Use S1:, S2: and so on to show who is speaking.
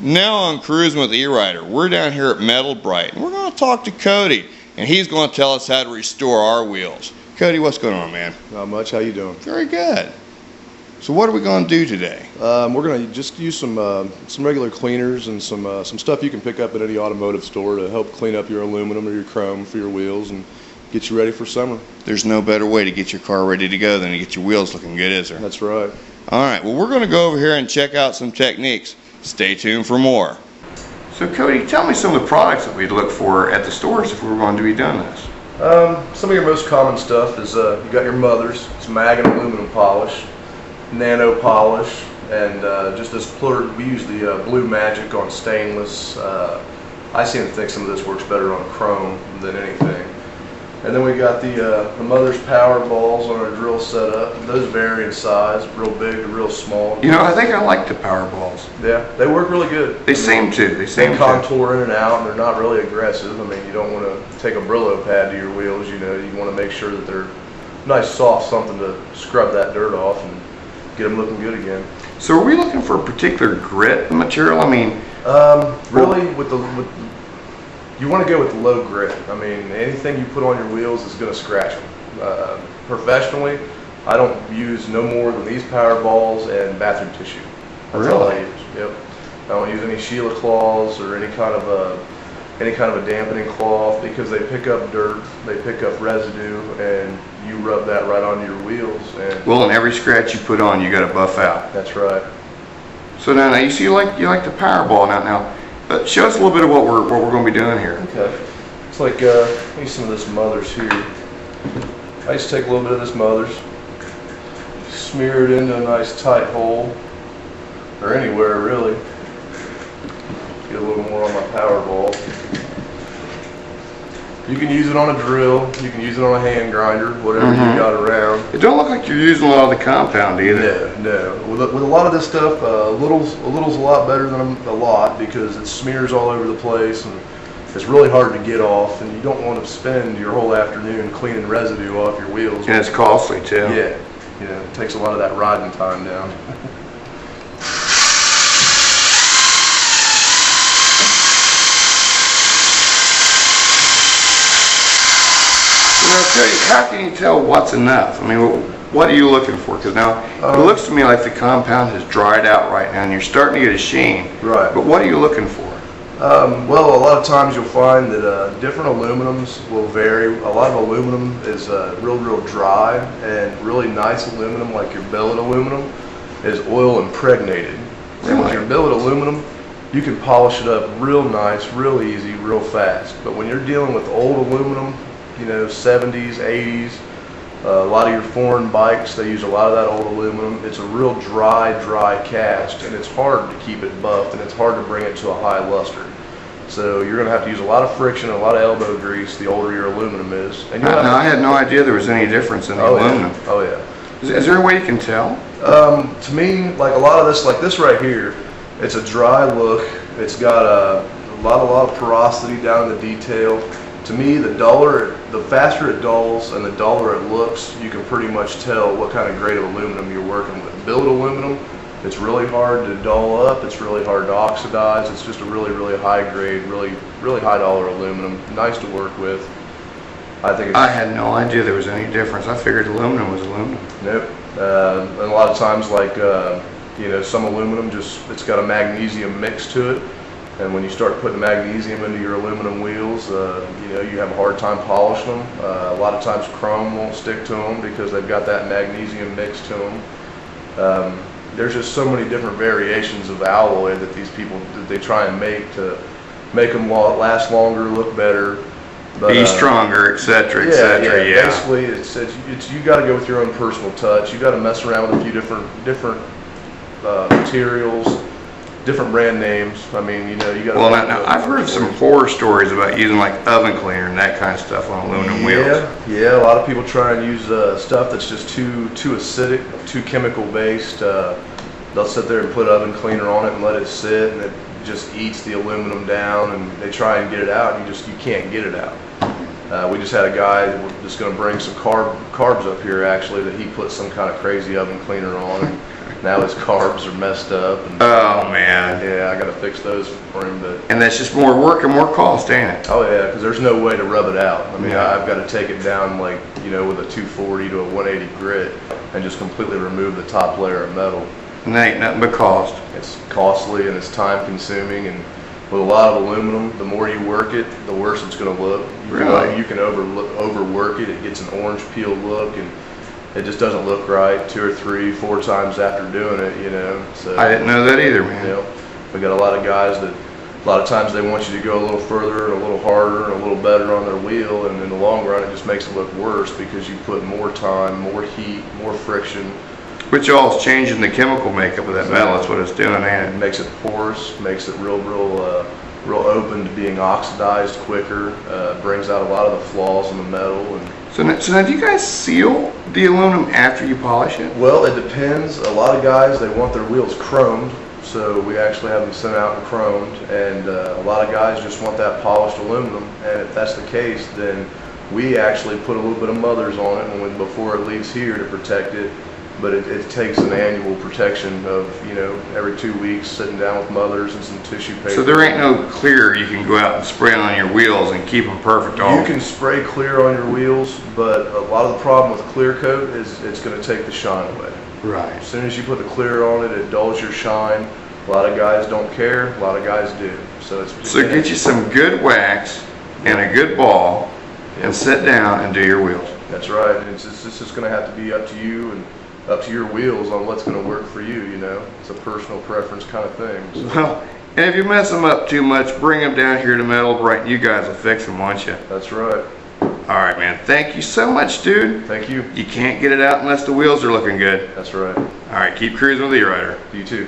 S1: Now on Cruising with E-Rider, we're down here at Metal Brite, and we're going to talk to Cody, and he's going to tell us how to restore our wheels. Cody, what's going on, man?
S2: Not much. How you doing?
S1: Very good. So what are we going to do today?
S2: We're going to just use some regular cleaners and some stuff you can pick up at any automotive store to help clean up your aluminum or your chrome for your wheels and get you ready for summer.
S1: There's no better way to get your car ready to go than to get your wheels looking good, is there?
S2: That's right.
S1: All right. Well, we're going to go over here and check out some techniques. Stay tuned for more. So Cody, tell me some of the products that we'd look for at the stores if we were going to be doing this.
S2: Some of your most common stuff is you got your mothers. It's mag and aluminum polish, nano polish, and just this we use the Blue Magic on stainless. I seem to think some of this works better on chrome than anything. And then we got the mother's power balls on our drill setup. Those vary in size, real big to real small.
S1: You know, I think I like the power balls.
S2: Yeah, they work really good.
S1: They seem to.
S2: They contour in and out, and they're not really aggressive. I mean, you don't want to take a Brillo pad to your wheels. You know, you want to make sure that they're nice, soft, something to scrub that dirt off and get them looking good again.
S1: So, are we looking for a particular grit material? I mean,
S2: really, you want to go with low grit. I mean, anything you put on your wheels is going to scratch them. Professionally, I don't use no more than these power balls and bathroom tissue. That's all I use. Yep. I don't use any Sheila cloths or any kind of a dampening cloth because they pick up dirt, they pick up residue, and you rub that right onto your wheels. And
S1: well, and every scratch you put on, you got to buff out.
S2: That's right.
S1: So now you see, you like the power ball now. Show us a little bit of what we're going to be doing here.
S2: Okay. It's like use some of this Mother's here. I just take a little bit of this Mother's, smear it into a nice tight hole, or anywhere really. Get a little more on my power ball. You can use it on a drill. You can use it on a hand grinder, whatever you got around.
S1: It don't look like you're using a lot of the compound either.
S2: No. With a lot of this stuff, a little's a lot better than a lot because it smears all over the place and it's really hard to get off. And you don't want to spend your whole afternoon cleaning residue off your wheels.
S1: And it's costly too.
S2: Yeah. You know, it takes a lot of that riding time down.
S1: How can you tell what's enough? I mean, what are you looking for? Because now it looks to me like the compound has dried out right now and you're starting to get a sheen.
S2: Right.
S1: But what are you looking for?
S2: Well, a lot of times you'll find that different aluminums will vary. A lot of aluminum is real dry, and really nice aluminum, like your billet aluminum, is oil impregnated. And with your billet aluminum, you can polish it up real nice, real easy, real fast. But when you're dealing with old aluminum, you know, 70s, 80s, a lot of your foreign bikes, they use a lot of that old aluminum. It's a real dry cast, and it's hard to keep it buffed, and it's hard to bring it to a high luster. So you're going to have to use a lot of friction and a lot of elbow grease the older your aluminum is. And
S1: I had no idea there was any difference in the aluminum.
S2: Yeah. Oh yeah.
S1: Is there a way you can tell?
S2: To me, like a lot of this, like this right here, it's a dry look. It's got a lot of porosity down in the detail. To me, the faster it dulls and the duller it looks, you can pretty much tell what kind of grade of aluminum you're working with. Billet aluminum, it's really hard to dull up, it's really hard to oxidize, it's just a really high grade, really high dollar aluminum, nice to work with. I
S1: had no idea there was any difference. I figured aluminum was aluminum.
S2: Nope. And a lot of times, like, you know, some aluminum it's got a magnesium mix to it. And when you start putting magnesium into your aluminum wheels, you know, you have a hard time polishing them. A lot of times chrome won't stick to them because they've got that magnesium mix to them. There's just so many different variations of alloy that these people, they try and make to make them last longer, look better.
S1: But, be stronger, etc., etc.
S2: Yeah. Basically, it's you got to go with your own personal touch. You got to mess around with a few different materials. Different brand names. I mean, you know, you got.
S1: Well, now I've heard some horror stories about using like oven cleaner and that kind of stuff on aluminum wheels.
S2: Yeah. A lot of people try and use stuff that's just too acidic, too chemical based. They'll sit there and put oven cleaner on it and let it sit, and it just eats the aluminum down. And they try and get it out, and you can't get it out. We just had a guy that we're just going to bring some carbs up here actually, that he put some kind of crazy oven cleaner on, and now his carbs are messed up. And,
S1: oh man.
S2: Yeah, I got to fix those for him.
S1: And that's just more work and more cost, ain't it?
S2: Oh yeah, because there's no way to rub it out. I mean, I've got to take it down like, you know, with a 240 to a 180 grit and just completely remove the top layer of metal.
S1: And that ain't nothing but cost.
S2: It's costly and it's time consuming, and with a lot of aluminum, the more you work it, the worse it's going to look. You can overwork it. It gets an orange peel look, and it just doesn't look right 2 or 3, 4 times after doing it, you know. So,
S1: I didn't know that either, man.
S2: You know, we got a lot of guys that a lot of times they want you to go a little further and a little harder and a little better on their wheel, and in the long run it just makes it look worse because you put more time, more heat, more friction.
S1: Which all is changing the chemical makeup of that metal. That's what it's doing, ain't
S2: It
S1: it?
S2: makes it porous, makes it real open to being oxidized quicker, brings out a lot of the flaws in the metal. And
S1: So now, do you guys seal the aluminum after you polish it?
S2: well, it depends. A lot of guys, they want their wheels chromed, so we actually have them sent out and chromed, and a lot of guys just want that polished aluminum, and if that's the case, then we actually put a little bit of mothers on it before it leaves here to protect it. But it takes an annual protection of, you know, every 2 weeks sitting down with mothers and some tissue paper.
S1: So there ain't no clear you can go out and spray on your wheels and keep them perfect all.
S2: You can spray clear on your wheels, but a lot of the problem with clear coat is it's going to take the shine away.
S1: Right.
S2: As soon as you put the clear on it, it dulls your shine. A lot of guys don't care, a lot of guys do. So
S1: get you some good wax and a good ball, and sit down and do your wheels.
S2: That's right. It's just going to have to be up to you and up to your wheels on what's going to work for you, you know. It's a personal preference kind of thing. So.
S1: Well, and if you mess them up too much, bring them down here to Metal Brite and you guys will fix them, won't you?
S2: That's right.
S1: All right, man. Thank you so much, dude.
S2: Thank you.
S1: You can't get it out unless the wheels are looking good.
S2: That's right.
S1: All right, keep cruising with the E-Rider.
S2: You too.